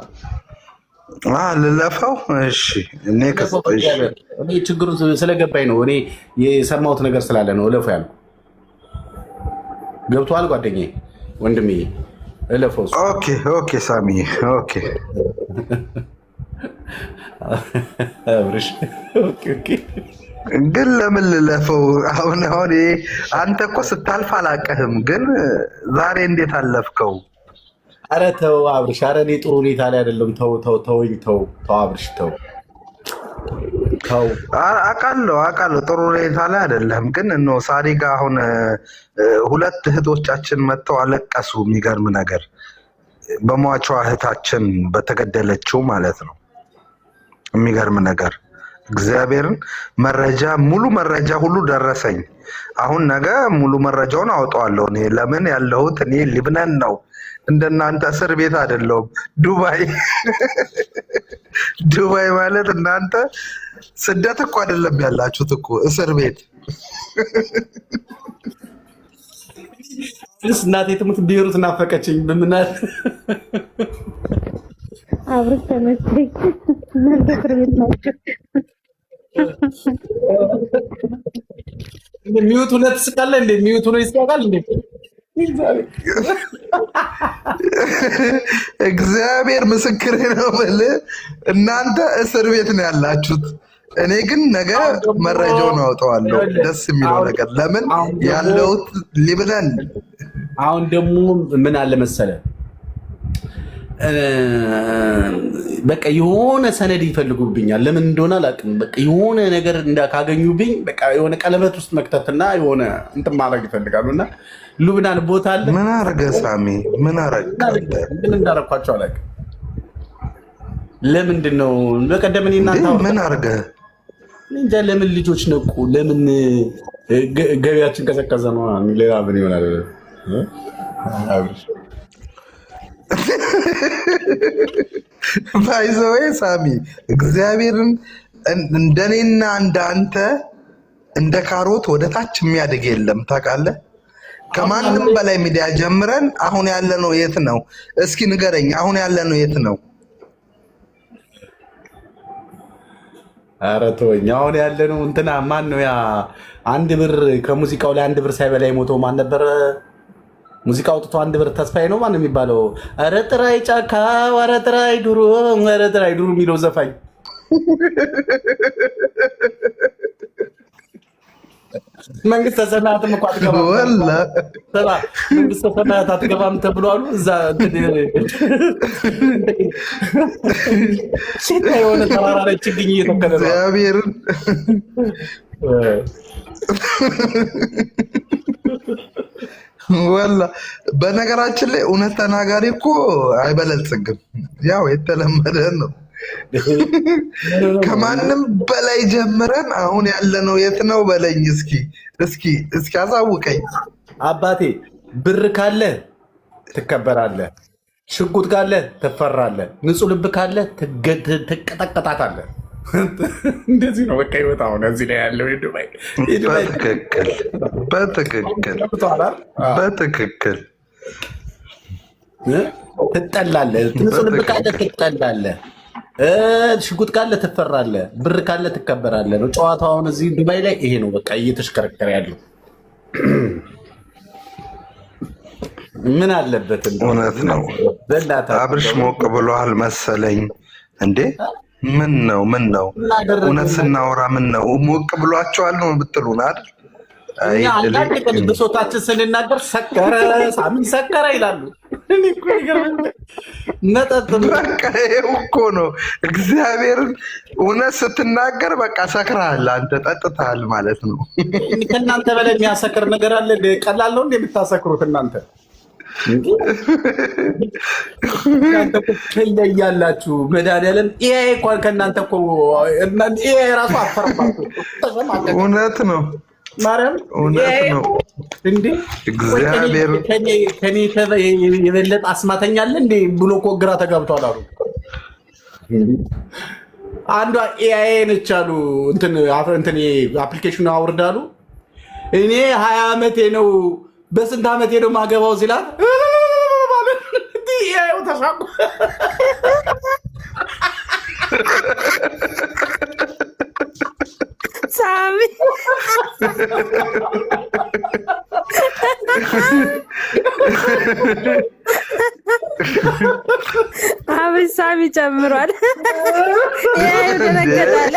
ልለፈው? እሺ እኔ ችግሩ ስለገባኝ ነው። እኔ የሰማሁት ነገር ስላለ ነው እለፈው ያልኩ። ገብቶሃል ጓደኛዬ፣ ወንድሜ እለፈው። ኦኬ ሳሚ ኦኬ አብርሽ ኦኬ ግን ለምን ልለፈው? አሁን አንተ እኮ ስታልፍ አላቀህም፣ ግን ዛሬ እንዴት አለፍከው? አረ ተው አብርሽ፣ አረ እኔ ጥሩ ሁኔታ ላይ አይደለም። ተወኝ፣ ተው አብርሽ ተው። አውቃለሁ ጥሩ ሁኔታ ላይ አይደለም፣ ግን ሳሪ ጋ አሁን ሁለት እህቶቻችን መጥተው አለቀሱ። የሚገርም ነገር በሟቿ እህታችን በተገደለችው ማለት ነው። የሚገርም ነገር እግዚአብሔርን ሙሉ መረጃ ሁሉ ደረሰኝ። አሁን ነገ ሙሉ መረጃውን አውጣዋለሁ። እኔ ለምን ያለሁት እኔ ሊብነን ነው፣ እንደናንተ እስር ቤት አይደለሁም። ዱባይ ማለት እናንተ ስደት እኮ አይደለም ያላችሁት እኮ እስር ቤት። እናቴ ትሙት ቤሩት ናፈቀችኝ። በምናት አብረን ተመቸኝ። እናንተ እስር ቤት ናቸው። ሚዩት ሁለት ስቃለ እንዴ? ሚዩት ነው ይስቃል እንዴ? እግዚአብሔር ምስክሬ ነው የምልህ፣ እናንተ እስር ቤት ነው ያላችሁት። እኔ ግን ነገ መረጃውን አውጣዋለሁ። ደስ የሚለው ነገር ለምን ያለሁት ሊብነን። አሁን ደግሞ ምን አለ መሰለህ፣ በቃ የሆነ ሰነድ ይፈልጉብኛል። ለምን እንደሆነ አላውቅም። በቃ የሆነ ነገር ካገኙብኝ በቃ የሆነ ቀለበት ውስጥ መክተትና የሆነ እንትን ማድረግ ይፈልጋሉ። እና ሉብናን ቦታ አለ። ምን አረገ ሳሚ? ምን እንዳረኳቸው አላውቅም። ለምንድን ነው በቀደም እኔ እናንተ ምን አረገ እንጃ። ለምን ልጆች ነቁ? ለምን ገቢያችን ቀዘቀዘ ነው? ሌላ ምን ይሆናል? ባይዘዌ ሳሚ እግዚአብሔርን እንደኔና እንዳንተ እንደ ካሮት ወደ ታች የሚያድግ የለም። ታውቃለህ? ከማንም በላይ ሚዲያ ጀምረን አሁን ያለነው የት ነው? እስኪ ንገረኝ። አሁን ያለነው የት ነው? ኧረ ተወኝ። አሁን ያለነው እንትና ማን ነው ያ አንድ ብር ከሙዚቃው ላይ አንድ ብር ሳይበላ የሞተው ማን ነበረ? ሙዚቃ አውጥቶ አንድ ብር ተስፋዬ ነው ማን የሚባለው? ኧረ ጥራይ ጫካ፣ ኧረ ጥራይ ዱሮ፣ ኧረ ጥራይ ዱሮ የሚለው ዘፋኝ መንግስተ ሰማያትም እኮ አትገባም፣ መንግስተ ሰማያት አትገባም ተብሎ አሉ። እዛ ሴት የሆነ ተራራ ላይ ችግኝ እየተከለ ነው እግዚአብሔርን። ወላ በነገራችን ላይ እውነት ተናጋሪ እኮ አይበለጽግም። ያው የተለመደ ነው። ከማንም በላይ ጀምረን አሁን ያለነው የት ነው በለኝ። እስኪ አሳውቀኝ አባቴ። ብር ካለ ትከበራለህ፣ ሽጉጥ ካለ ትፈራለህ፣ ንጹህ ልብ ካለ ትቀጠቀጣታለህ። እንደዚህ ነው በቃ ህይወት። አሁን እዚህ ላይ ያለው በትክክል ትጠላለህ። ንጹህ ልብ ካለ ትጠላለህ፣ ሽጉጥ ካለ ትፈራለህ፣ ብር ካለ ትከበራለህ ነው ጨዋታው። አሁን እዚህ ዱባይ ላይ ይሄ ነው በቃ እየተሽከረከረ ያለው። ምን አለበት? እውነት ነው። አብርሽ ሞቅ ብሎሃል መሰለኝ እንዴ? ምን ነው እውነት ስናወራ ምን ነው ሞቅ ብሏቸዋል ነው ብትሉን አይደል? ብሶታችን ስንናገር ሰከረ ሳምን ሰከረ ይላሉ። እኔ እኮ ይገርመኛል። መጠጥ በቃ ይኸው እኮ ነው እግዚአብሔርን እውነት ስትናገር በቃ ሰክረሃል አንተ ጠጥተሃል ማለት ነው። ከእናንተ በላይ የሚያሰክር ነገር አለ? ቀላል ነው እንደ የምታሰክሩት እናንተ ያላችሁ መድኃኒዓለም ኤአይ እንኳን ከእናንተ እኮ ኤአይ ራሱ አፈረባችሁ። እውነት ነው ማርያም እውነት ነው እንዴ! እግዚአብሔር ከኔ የበለጠ አስማተኛ አለ እንዴ ብሎ እኮ ግራ ተጋብቷል አሉ። አንዷ ኤአይ ነች አሉ እንትን አፕሊኬሽኑ አውርዳሉ። እኔ 20 ዓመቴ ነው በስንት ዓመቴ ነው ማገባው ሲላት ኤአይ ተሳቁ። ሳሚ አብይ ሳሚ ጨምሯል። ደነገጣለ።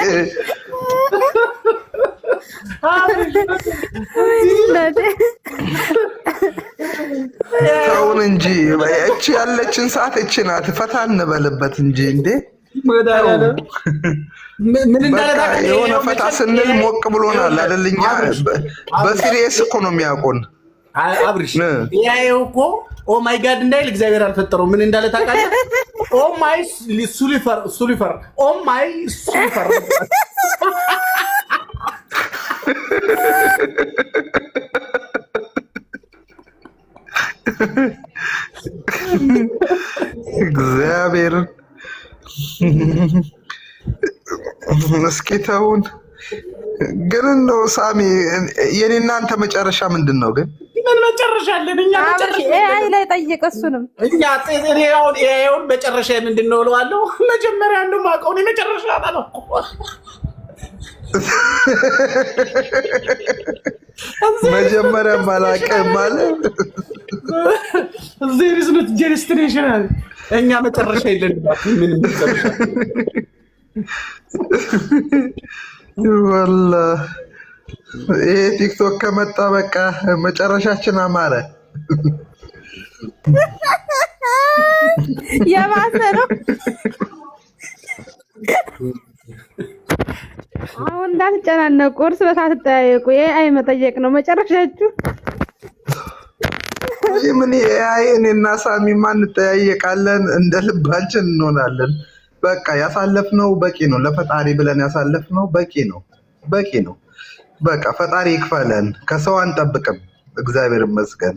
ተውን እንጂ እቺ ያለችን ሰዓት እቺ ናት። ፈታ እንበልበት እንጂ እንዴ የሆነ ፈታ ስንል ሞቅ ብሎናል አይደልኛ? በሲሪየስ እኮ ነው የሚያውቁን። አብርሽ ያየው እኮ ኦ ማይ ጋድ እንዳይል እግዚአብሔር አልፈጠረው። ምን እንዳለ ታውቃለህ? ኦ ማይ ሱሊፈር ኦ ማይ ሱሊፈር እግዚአብሔርን እስኪ ተውን ግን ነው ሳሚ፣ የኔ እናንተ መጨረሻ ምንድን ነው ግን? ምን መጨረሻ አለን እኛ? መጨረሻ ኤአይ ላይ ጠይቅ። እሱንም እኛ ጤኔውን ኤአይውን መጨረሻ ምንድን ነው እለዋለሁ። መጀመሪያ ነው የማውቀው መጨረሻ አለው። መጀመሪያ ማላቀም ማለት there is not destination። እኛ መጨረሻ የለንም። ምን መጨረሻ ወላሂ ይሄ ቲክቶክ ከመጣ በቃ መጨረሻችን አማረ። የባሰ ነው። አሁን እንዳትጨናነቁ፣ እርስ በርስ ተጠያየቁ። ኤአይ መጠየቅ ነው መጨረሻችሁ። ምን ኤአይ እኔና ሳሚማ እንጠያየቃለን፣ እንደ ልባችን እንሆናለን። በቃ ያሳለፍነው በቂ ነው። ለፈጣሪ ብለን ያሳለፍነው በቂ ነው፣ በቂ ነው። በቃ ፈጣሪ ይክፈለን። ከሰው አንጠብቅም። እግዚአብሔር ይመስገን።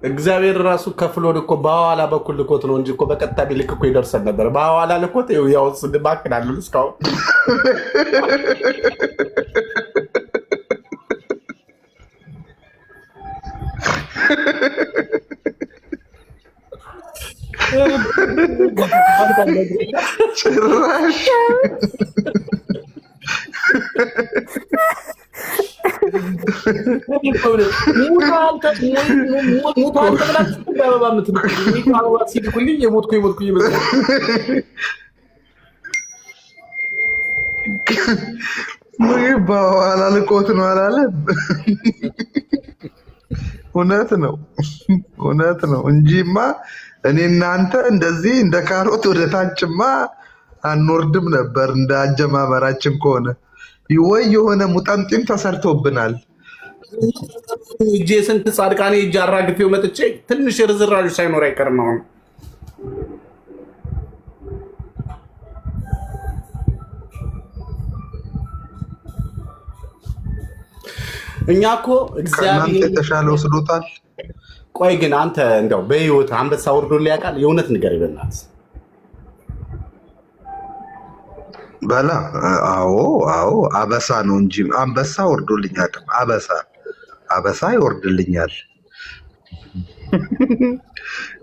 እግዚአብሔር ራሱ ከፍሎን እኮ በሐዋላ በኩል ልኮት ነው እንጂ እኮ በቀጥታ ቢልክ እኮ ይደርሰን ነበር። በሐዋላ ልኮት ያው ስንባክናሉ እስካሁን ጭራሽ በኋላ ልቆት ነው አላለም። እውነት ነው፣ እውነት ነው እንጂማ እኔ እናንተ እንደዚህ እንደ ካሮት ወደ ታችማ አንወርድም ነበር። እንደ አጀማመራችን ከሆነ ወይ የሆነ ሙጠምጢም ተሰርቶብናል። እጄ ስንት ጻድቃኔ እጅ አራግፌው መጥቼ ትንሽ ርዝራዡ ሳይኖር አይቀርም። አሁን እኛ እኮ እግዚአብሔር የተሻለ ወስዶታል። ቆይ ግን አንተ እንደው በህይወት አንበሳ ወርዶ ሊያውቃል? የእውነት ንገር ይበናት በላ። አዎ አዎ፣ አበሳ ነው እንጂ አንበሳ ወርዶልኝ አቅም አበሳ ይወርድልኛል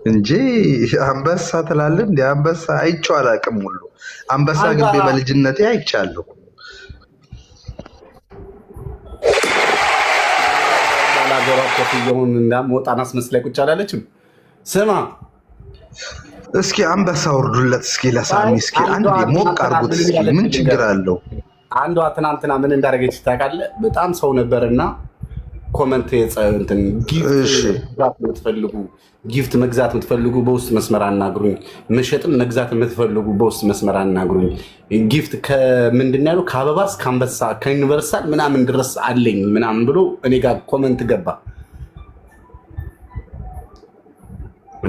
እንጂ አንበሳ ትላለህ እንደ አንበሳ አይቼው አላውቅም። ሁሉ አንበሳ ግቤ በልጅነቴ አይቻለሁ። ባላገራከፍየውን እንዳሞጣን አስመስላይ ቁጭ አላለችም። ስማ እስኪ አንበሳ ወርዱለት እስኪ ለሳሚ እስኪ አንዴ ሞቅ አድርጉት እስኪ። ምን ችግር አለው? አንዷ ትናንትና ምን እንዳደረገች ታውቃለህ? በጣም ሰው ነበርና ኮመንት እንትን ጊፍት መግዛት የምትፈልጉ በውስጥ መስመር አናግሩኝ። መሸጥም መግዛት የምትፈልጉ በውስጥ መስመር አናግሩኝ። ጊፍት ከምንድን ያለው ከአበባ እስከ አንበሳ ከዩኒቨርሳል ምናምን ድረስ አለኝ ምናምን ብሎ እኔ ጋር ኮመንት ገባ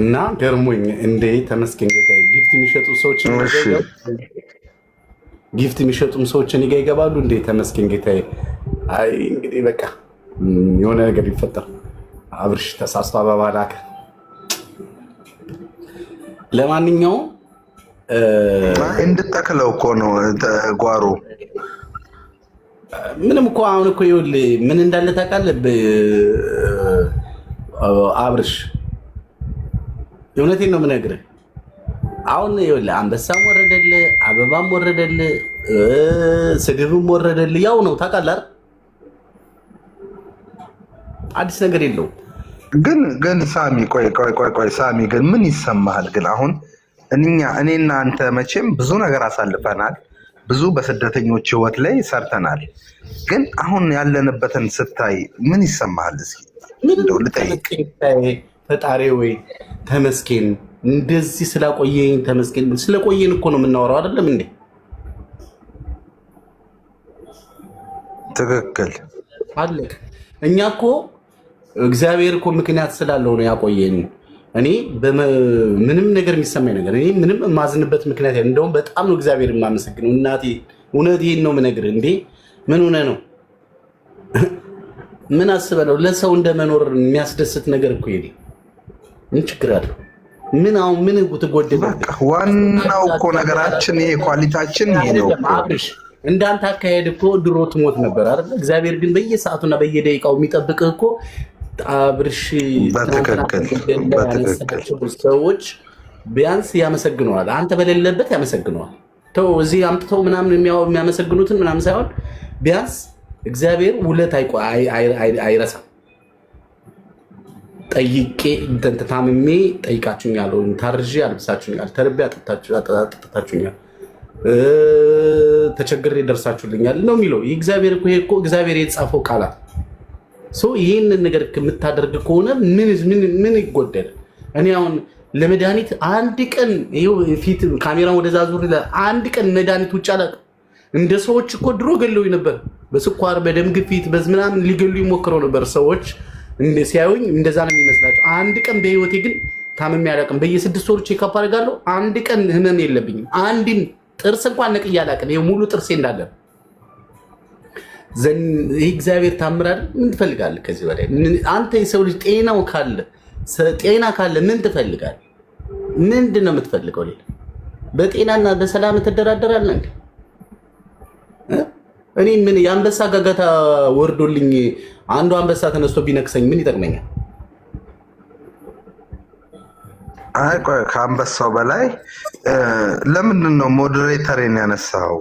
እና ገርሞኝ እንዴ ተመስገን ጌታዬ። ጊፍት የሚሸጡም ሰዎች እኔ ጋር ይገባሉ እንዴ ተመስገን ጌታዬ። አይ እንግዲህ በቃ የሆነ ነገር ይፈጠር። አብርሽ ተሳስቶ አበባ ላከ። ለማንኛውም እንድትተክለው እኮ ነው ጓሮ። ምንም እኮ አሁን እኮ ይኸውልህ ምን እንዳለ ታውቃለህ አብርሽ፣ እውነቴን ነው የምነግርህ። አሁን ይኸውልህ አንበሳም ወረደልህ፣ አበባም ወረደልህ፣ ስድብም ወረደልህ፣ ያው ነው ታውቃለህ። አዲስ ነገር የለውም። ግን ሳሚ ቆይ ሳሚ ግን ምን ይሰማሃል? ግን አሁን እኔና አንተ መቼም ብዙ ነገር አሳልፈናል፣ ብዙ በስደተኞች ህይወት ላይ ሰርተናል። ግን አሁን ያለንበትን ስታይ ምን ይሰማሃል? እስኪ እንደው ልጠይቅ። ፈጣሪ ወይ ተመስገን፣ እንደዚህ ስላቆየኝ ተመስገን። ስለቆየን እኮ ነው የምናወራው አይደለም እንዴ? ትክክል አለቅ። እኛ እኮ እግዚአብሔር እኮ ምክንያት ስላለው ነው ያቆየን። እኔ ምንም ነገር የሚሰማኝ ነገር እኔ ምንም የማዝንበት ምክንያት እንደውም በጣም ነው እግዚአብሔር የማመሰግነው። እናቴ እውነቴን ነው የምነግርህ። እንዴ ምን ሆነ ነው ምን አስበህ ነው? ለሰው እንደመኖር የሚያስደስት ነገር እኮ ይሄ ምን ችግር አለው? ምን አሁን ምን ትጎደለ? ዋናው እኮ ነገራችን ይሄ ኳሊቲያችን ይሄ ነው። አብርሽ እንዳንተ አካሄድ እኮ ድሮ ትሞት ነበር አይደል? እግዚአብሔር ግን በየሰዓቱና በየደቂቃው የሚጠብቅህ እኮ አብርሽ። በትክክል ሰዎች ቢያንስ ያመሰግነዋል፣ አንተ በሌለበት ያመሰግነዋል። ተው እዚህ አምጥተው ምናምን የሚያመሰግኑትን ምናምን ሳይሆን ቢያንስ እግዚአብሔር ውለት አይረሳም። ጠይቄ ታምሜ ጠይቃችሁኛል፣ ታርዤ አልብሳችሁኛል፣ ተርቤ አጠጣችሁኛል፣ ተቸግሬ ደርሳችሁልኛል ነው የሚለው እግዚአብሔር እኮ እግዚአብሔር የተጻፈው ቃላት። ይህንን ነገር የምታደርግ ከሆነ ምን ይጎደል? እኔ አሁን ለመድኃኒት አንድ ቀን ፊት ካሜራን ወደዛ ዙር አንድ ቀን መድኃኒት ውጭ አላውቅም። እንደ ሰዎች እኮ ድሮ ገለውኝ ነበር፣ በስኳር በደም ግፊት በምናምን ሊገሉ ይሞክረው ነበር ሰዎች። ሲያዩኝ እንደዛ ነው የሚመስላቸው። አንድ ቀን በህይወቴ ግን ታምሜ አላውቅም። በየ6 ወር ቼክአፕ አደርጋለሁ። አንድ ቀን ህመም የለብኝም። አንድም ጥርስ እንኳን ነቅዬ አላውቅም። ይሄ ሙሉ ጥርሴ እንዳለ ይህ እግዚአብሔር ታምር አይደል? ምን ትፈልጋለህ ከዚህ በላይ? አንተ የሰው ልጅ ጤና ካለ ምን ትፈልጋለህ? ምንድን ነው የምትፈልገው ሌላ? በጤናና በሰላም ትደራደራለህ እንዴ? እኔ ምን የአንበሳ ጋጋታ ወርዶልኝ አንዱ አንበሳ ተነስቶ ቢነክሰኝ ምን ይጠቅመኛል? አይ ቆይ ከአንበሳው በላይ ለምንድን ነው ሞዴሬተርን ያነሳው?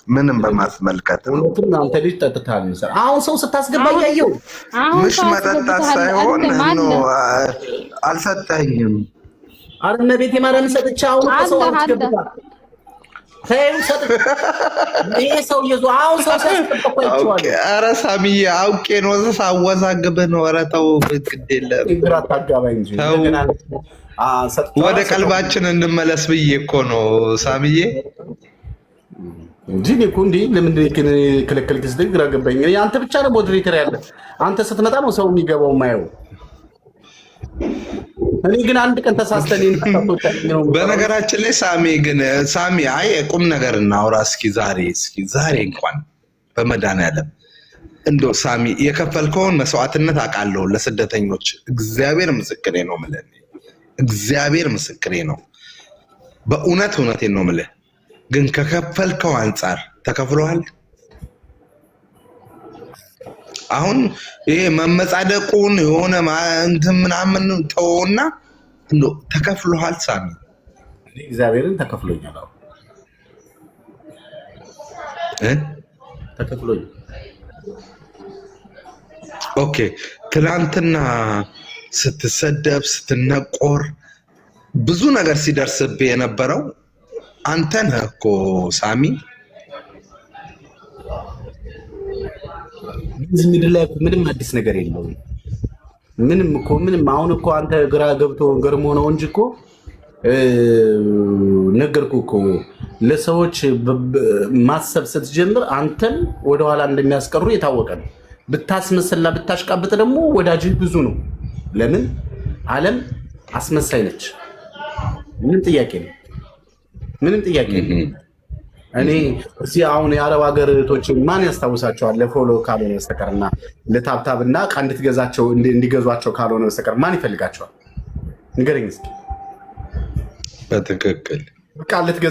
ምንም በማስመልከት ነው። አንተ ልጅ ጠጥታል መሰለህ። አሁን ሰው ስታስገባ እያየሁ ምሽ መጠጣት ሳይሆን አልሰጠኝም። አረ እመቤቴ ማርያም ሰጥቼ አሁን ሰው አስገብታ ኧረ ሳሚዬ አውቄ ነው ሳወዛግብህ ነው። ኧረ ተው ግድ የለም ወደ ቀልባችን እንመለስ ብዬ እኮ ነው ሳሚዬ እንጂ እኮ እንዲህ ለምንድን ክልክል ስትል ግራ ገባኝ። አንተ ብቻ ነው ሞዴሬተር ያለ። አንተ ስትመጣ ነው ሰው የሚገባው የማየው። እኔ ግን አንድ ቀን ተሳስተን በነገራችን ላይ ሳሚ አይ ቁም ነገር እናውራ እስኪ ዛሬ እንኳን በመድኃኒዓለም እንደው ሳሚ የከፈልከውን መስዋዕትነት አውቃለሁ ለስደተኞች። እግዚአብሔር ምስክሬ ነው የምልህ፣ እግዚአብሔር ምስክሬ ነው። በእውነቴን ነው የምልህ። ግን ከከፈልከው አንጻር ተከፍሎሃል? አሁን ይሄ መመጻደቁን የሆነ እንትን ምናምን ተወውና እንደው ተከፍሎሃል ሳሚ? እግዚአብሔርን ተከፍሎኛል። ተከፍሎኛል። ኦኬ ትናንትና ስትሰደብ ስትነቆር ብዙ ነገር ሲደርስብህ የነበረው አንተ ነህ እኮ ሳሚ። እዚህ ምድር ላይ ምንም አዲስ ነገር የለውም። ምንም አሁን እኮ አንተ ግራ ገብቶ ገርሞ ነው እንጂ እኮ ነገርኩ እኮ ለሰዎች ማሰብ ስትጀምር አንተን ወደኋላ እንደሚያስቀሩ የታወቀ ነው። ብታስመስልና ብታሽቃብጥ ደግሞ ወዳጅህ ብዙ ነው። ለምን ዓለም አስመሳይ ነች። ምንም ጥያቄ ነው። እኔ እዚህ አሁን የአረብ ሀገር እህቶች ማን ያስታውሳቸዋል? ለፎሎ ካልሆነ በስተቀርና ለታብታብና ዕቃ እንዲገዟቸው ካልሆነ በስተቀር ማን ይፈልጋቸዋል? ንገረኝ እስኪ። በትክክል ዕቃ ልትገዛ